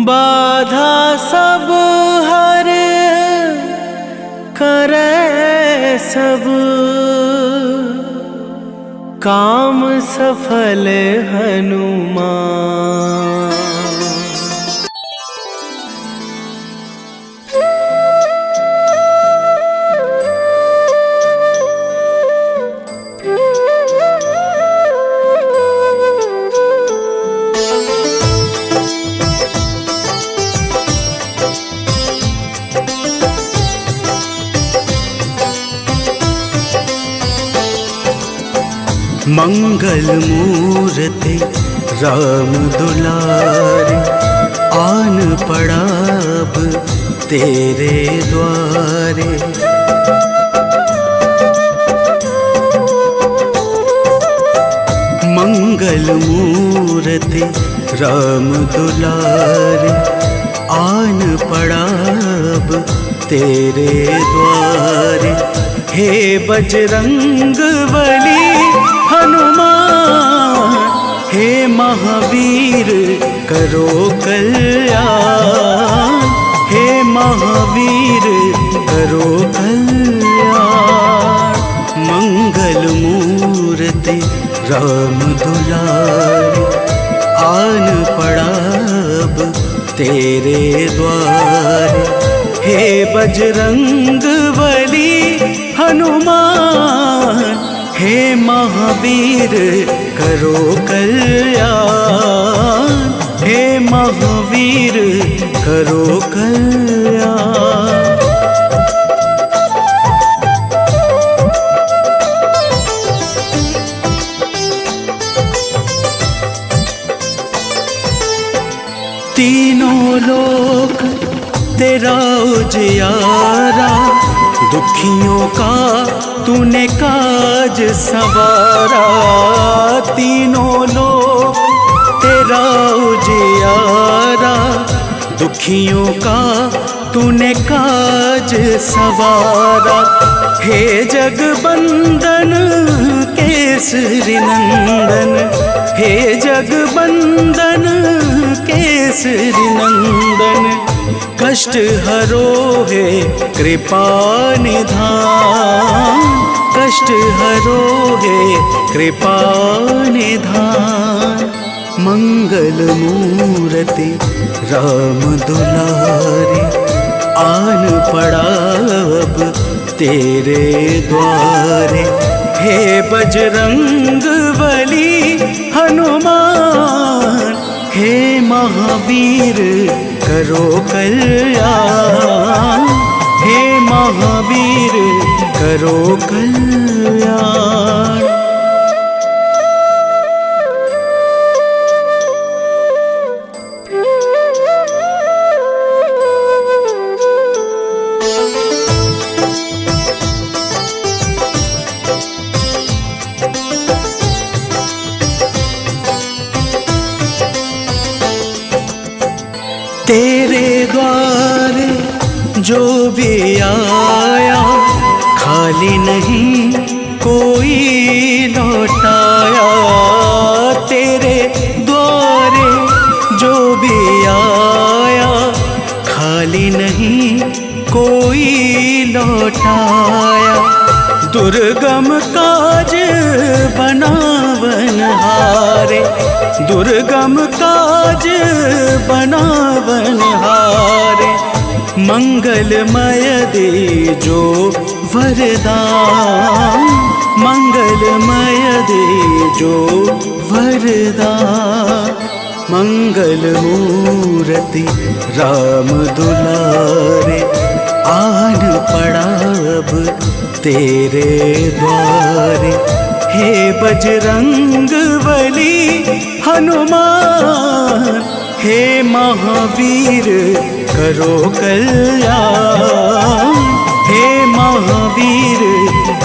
बाधा सब हर करे सब, काम सफल हनुमान। मंगल मूर्ति राम दुलारे, आन पड़ा अब तेरे द्वारे। मंगल मूर्ति राम दुलारे, आन पड़ा अब तेरे द्वारे। हे बजरंग बली हनुमान, हे महावीर करो कल्याण, हे महावीर करो कल्याण। मंगल मूर्ति राम दुलारे, आन पड़ा अब तेरे द्वारे। हे बजरंग बली हनुमान, हे महावीर करो कल्याण, हे महावीर करो कल्याण। तीनों लोक तेरा उजियारा, दुखियों का तूने काज संवारा। तीनों लोक तेरा उजियारा, दुखियों का तूने काज संवारा। हे जगबंदन केसरी नंदन, हे जगबंदन केसरी नंदन। कष्ट हरो है कृपा निधान, कष्ट हरो है कृपा निधान। मंगल मूर्ति राम दुलारे, आन पड़ा अब तेरे द्वारे। हे बजरंग बली हनुमान, हे महावीर करो कल्याण, हे महावीर करो कल्याण। तेरे द्वारे जो भी आया, खाली नहीं कोई लौटाया। तेरे द्वारे जो भी आया, खाली नहीं कोई लौटाया। दुर्गम काज बनावन हारे, दुर्गम काज बनावन हारे। मंगलमय दे जो वरदान, मंगलमय दे जो वरदान। मंगल मूर्ति राम दुलारे, आन पड़ा अब तेरे द्वारे। हे बजरंग बली हनुमान, हे महावीर करो कल्याण, हे महावीर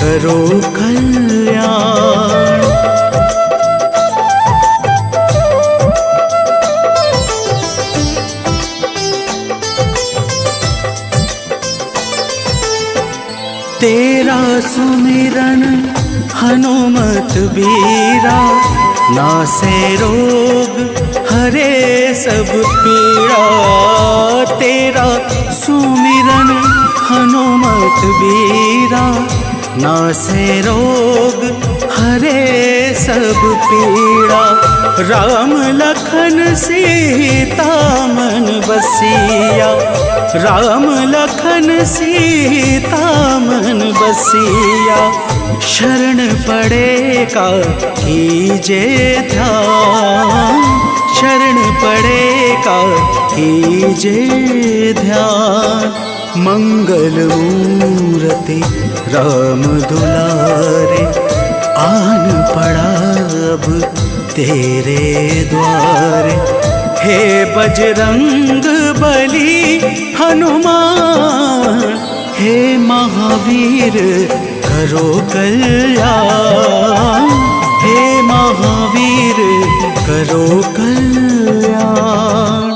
करो कल्याण। तेरा सुमिरन हनुमत बीरा, नासे रोग हरे सब पीड़ा। तेरा सुमिरन हनुमत बीरा, नासे रोग हरे सब पीड़ा। राम लखन सीता मन बसिया, राम लखन सीता मन बसिया। शरण पड़ेगा कीजे ध्यान, शरण पड़ेगा कीजे ध्यान। मंगल मूर्ति राम दुलारे, आन पड़ा अब तेरे द्वारे। हे बजरंग बली हनुमान, हे महावीर करो कल्याण, हे महावीर करो कल्याण।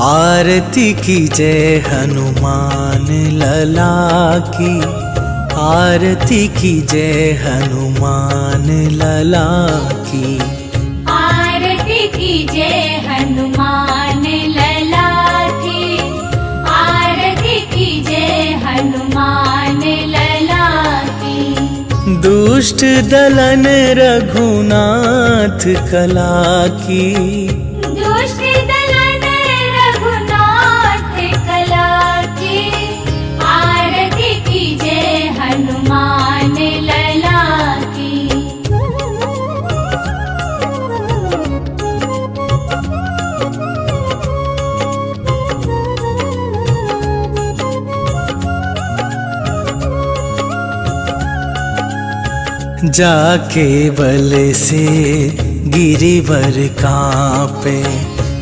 आरती की जय हनुमान लला की, आरती की जय हनुमान लला की। आरती की जय हनुमान लला की, आरती की जय हनुमान लला की। दुष्ट दलन रघुनाथ कला की, दुष्ट दलन रघुनाथ कला की। आरती की जय हनुमान लला की। जाके बल से गिरिवर कांपे,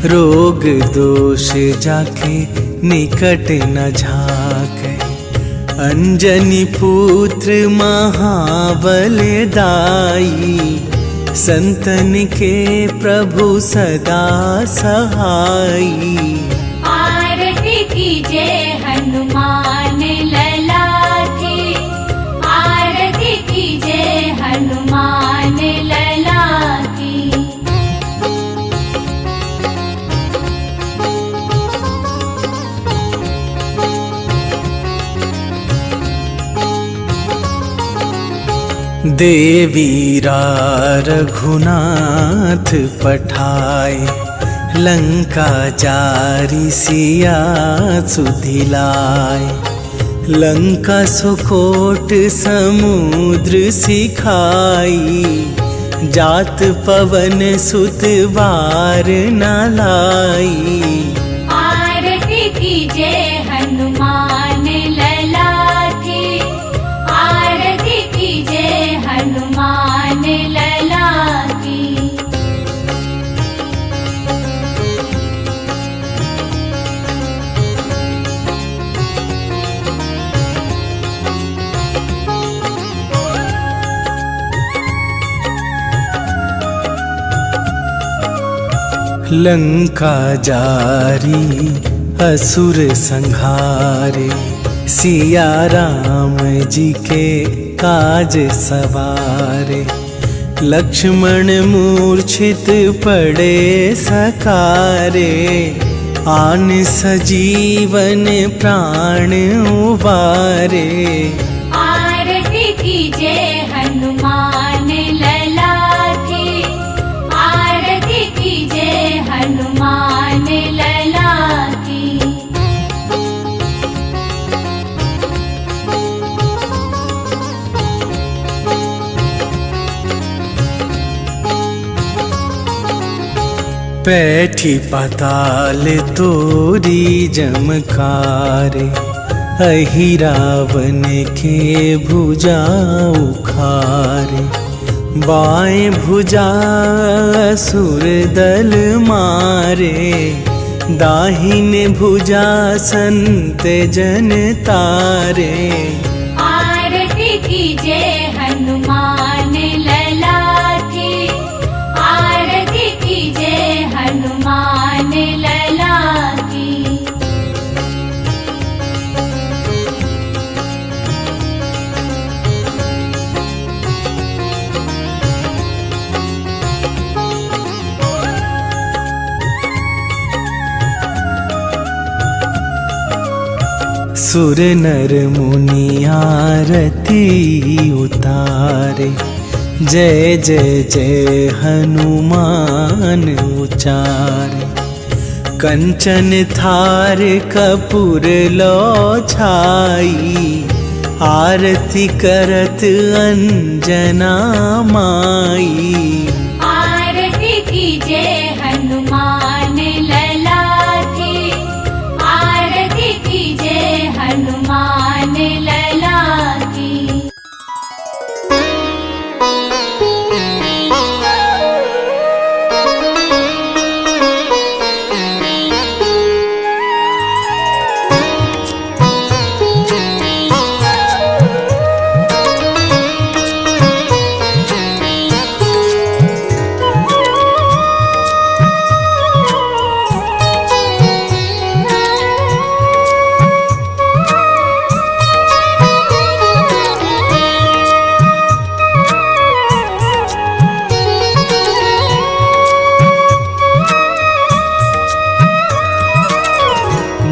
रोग दोष जाके निकट न झाके। अंजनी पुत्र महाबलदाई, संतन के प्रभु सदा सहाई। आरती की जय हनुमान लला की, आरती की जय हनुमान लला की। देवीरा रघुनाथ पठाए, लंका जारी सिया सुधिलाए। लंका सुकोट समुद्र सिखाई, जात पवन सुत बार न लाई। आरती की जय हनुमान लला की, आरती की जय हनुमान लला की। लंका जारी असुर संहारे, सिया राम जी के काज सवारे। लक्ष्मण मूर्छित पड़े सकारे, आन सजीवन प्राण उबारे। आरती की जय हनुमान लला की, आरती की जय हनुमान लला की। पैठी पाताल तोरी जमकारे, अहि रावण के भुजा उखारे। बाएं भुजा असुर दल मारे, दाहिने भुजा संत जन तारे। आरती कीजे हनुमान लला की, आरती कीजे हनुमान लला की। सुर नर मुनि आरती उतारे, जय जय जय हनुमान उचारे। कंचन थार कपूर लो छाई, आरती करत अंजना माई। आरती कीजे हनुमान लला की, आरती कीजे हनुमान लला की।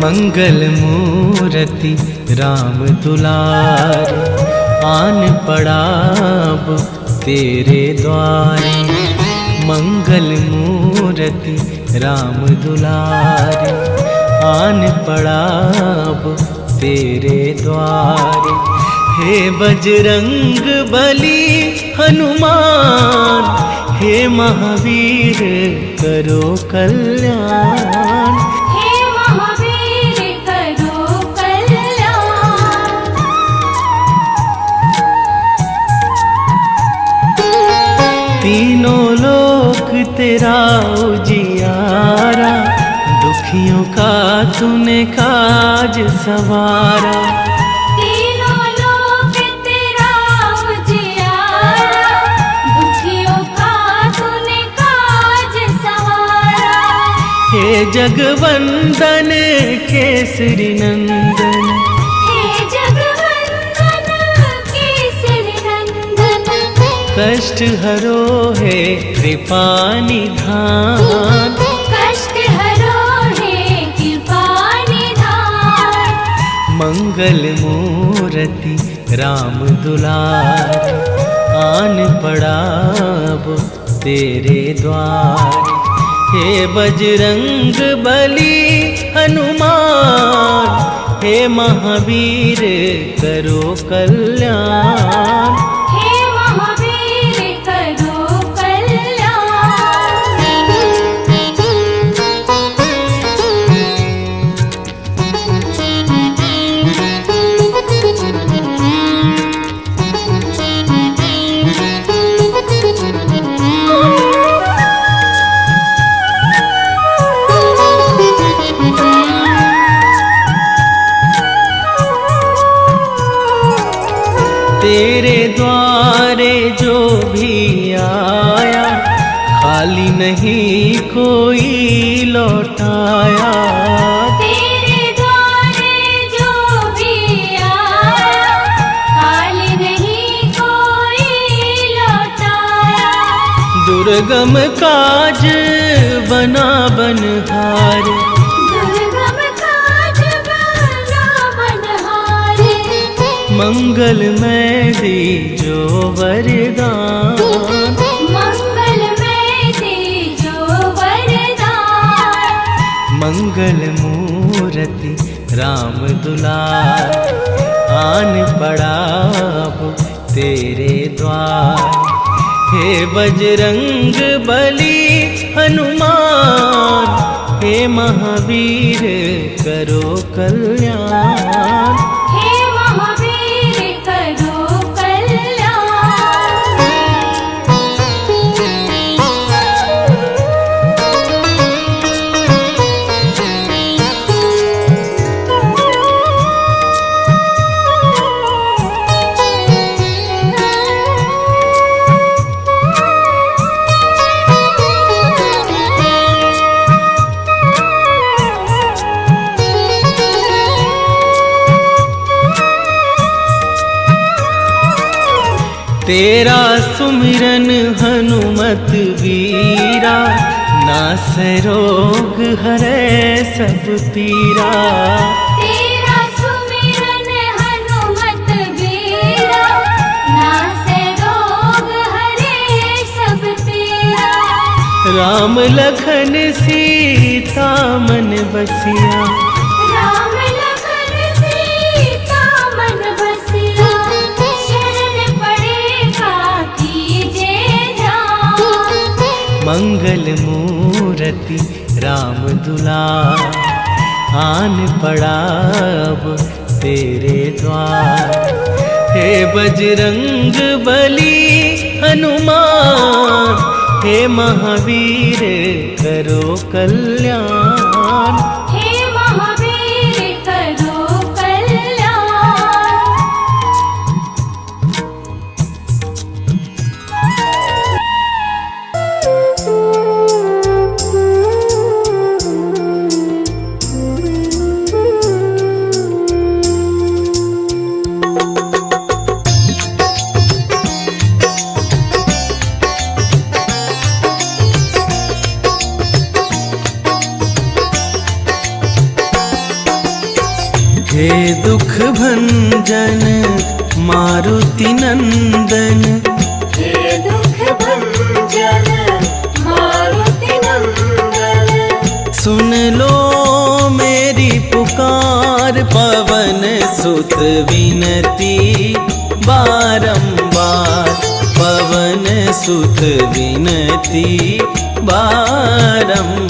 मंगल मूर्ति राम दुलारे, आन पड़ाब तेरे द्वारे। मंगल मूर्ति राम दुलारे, आन पड़ाब तेरे द्वारे। हे बजरंग बली हनुमान, हे महावीर करो कल्याण। हे महावीर करो कल्याण। तीनों लोक तेरा उजियारा, दुखियों का तूने काज सवारा। तीनों लोक तेरा उजियारा, दुखियों का तूने काज सवारा। हे जगवंदन केसरी नंदन, हे जगवंदन केसरी नंदन। कष्ट हरो है कृपा निधान। कष्ट हरो है कृपा निधान। मंगल मूर्ति राम दुलारे, आन पड़ाब तेरे द्वारे। हे बजरंग बली हनुमान, हे महावीर करो कल्याण। हे महावीर करो कल्याण। तेरे द्वारे जो भी आया, खाली नहीं कोई लौटाया। तेरे द्वारे जो भी आया, खाली नहीं कोई लौटाया। दुर्गम काज बना बनहारे, दुर्गम काज बना बनहारे। मंगल में दीजो वरदान। मंगल में दीजो वरदान। मंगल मूर्ति राम दुलारे, आन पड़ाब तेरे द्वार। हे बजरंग बली हनुमान, हे महावीर करो कल्याण। हे महावीर करो कल्याण। तेरा सुमिरन हनुमत वीरा, नासै रोग हरै सब पीरा। तेरा सुमिरन हनुमत वीरा, नासै रोग हरे सब पीरा। राम लखन सीता मन बसिया, राम लखन सीता मन बसिया। शरण पड़ेगा कीजे ध्यान। मंगल मूरति राम दुलार, आन पड़ा अब तेरे द्वार। हे बजरंग बली हनुमान, हे महावीर करो कल्याण। हे महावीर करो कल्याण। हे दुख भंजन मारुति नंदन, हे दुख भंजन मारुति नंदन। सुन लो मेरी पुकार, पवन सुत विनती बारंबार। पवन सुत विनती बारंबार।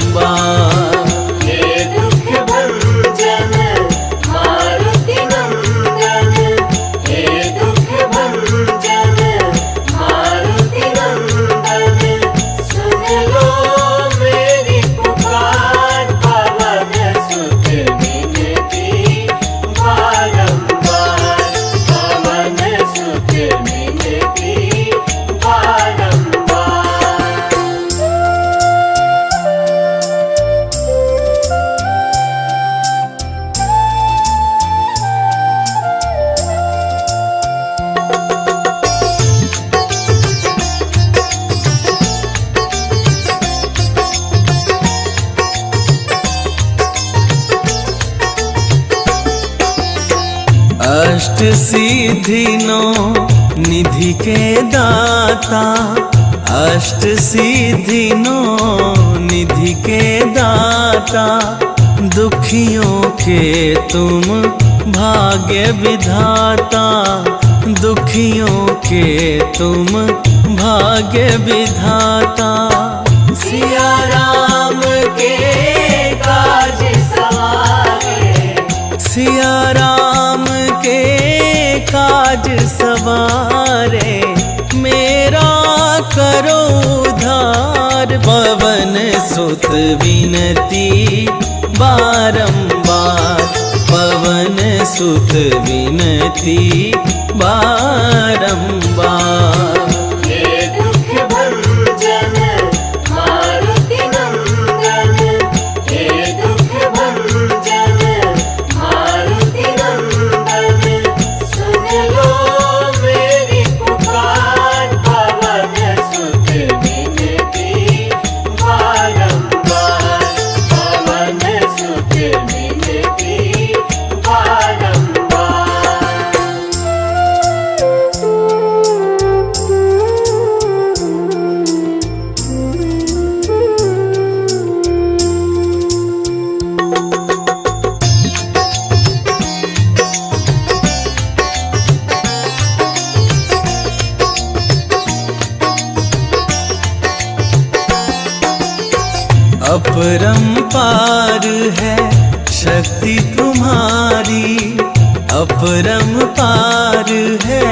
हे दुख भंजन मारुति नंदन। हे दुख भंजन मारुति नंदन। सुन लो मेरी पुकार, पवन सुत विनती बारंबार। पवन सुत विनती बारंबार। अष्ट सिद्धि नौ निधि के दाता, अष्ट सिद्धि नौ निधि के दाता। दुखियों के तुम भाग्य विधाता, दुखियों के तुम भाग्य विधाता। सिया राम के काज सवारे, सिया राम के काज सवारे। मेरा करो उद्धार, पवन सुत विनती बारंबार। पवन सुत विनती बारंबार। हे दुख भंजन मारुति नंदन। हे दुख भंजन मारुति नंदन। सुन लो मेरी पुकार, पवन सुत विनती बारंबार। पवन सुत विनती बारंबार। अपरंपार है शक्ति तुम्हारी, अपरंपार है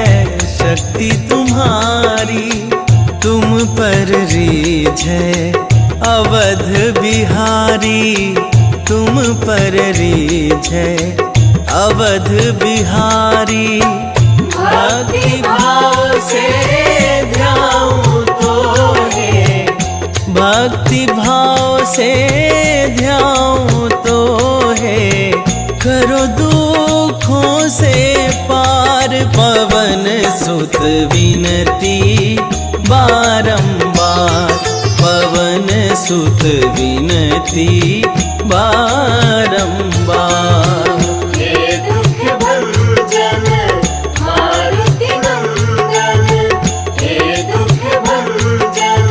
शक्ति तुम्हारी। तुम पर रीझ है अवध बिहारी, तुम पर रीझ है अवध बिहारी। भक्ति भाव से ध्याऊं तो है, भक्ति भाव से ध्याऊं तो है, करो दुखों से पार। पवन सुत विनती बारंबार, पवन सुत विनती बारंबार। हे दुख भंजन मारुति नंदन, हे दुख भंजन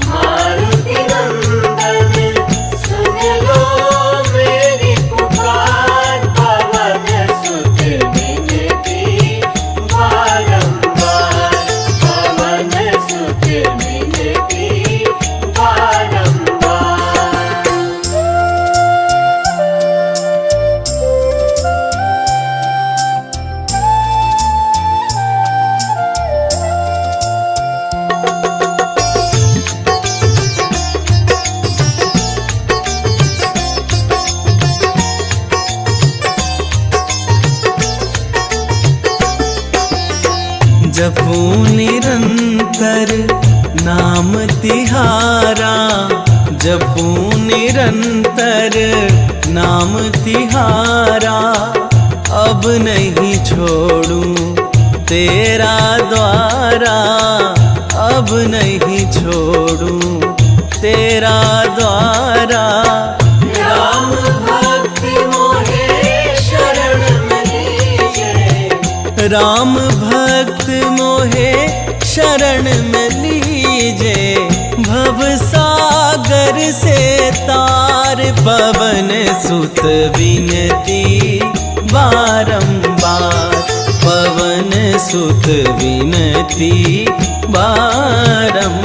मारुति नंदन, सुन लो मेरी पुकार। पवन सुत विनती बारंबार, पवन सुत विनती बारंबार। जपूं निरंतर नाम तिहारा, जपूं निरंतर नाम तिहारा। अब नहीं छोड़ूं तेरा द्वारा, अब नहीं छोड़ूं तेरा द्वारा। राम भक्ति मोहे शरण में लीजे, राम भक्त मोहे शरण में लीजे। भव सागर से तार, पवन सुत विनती बारंबार, पवन सुत विनती बारंबार।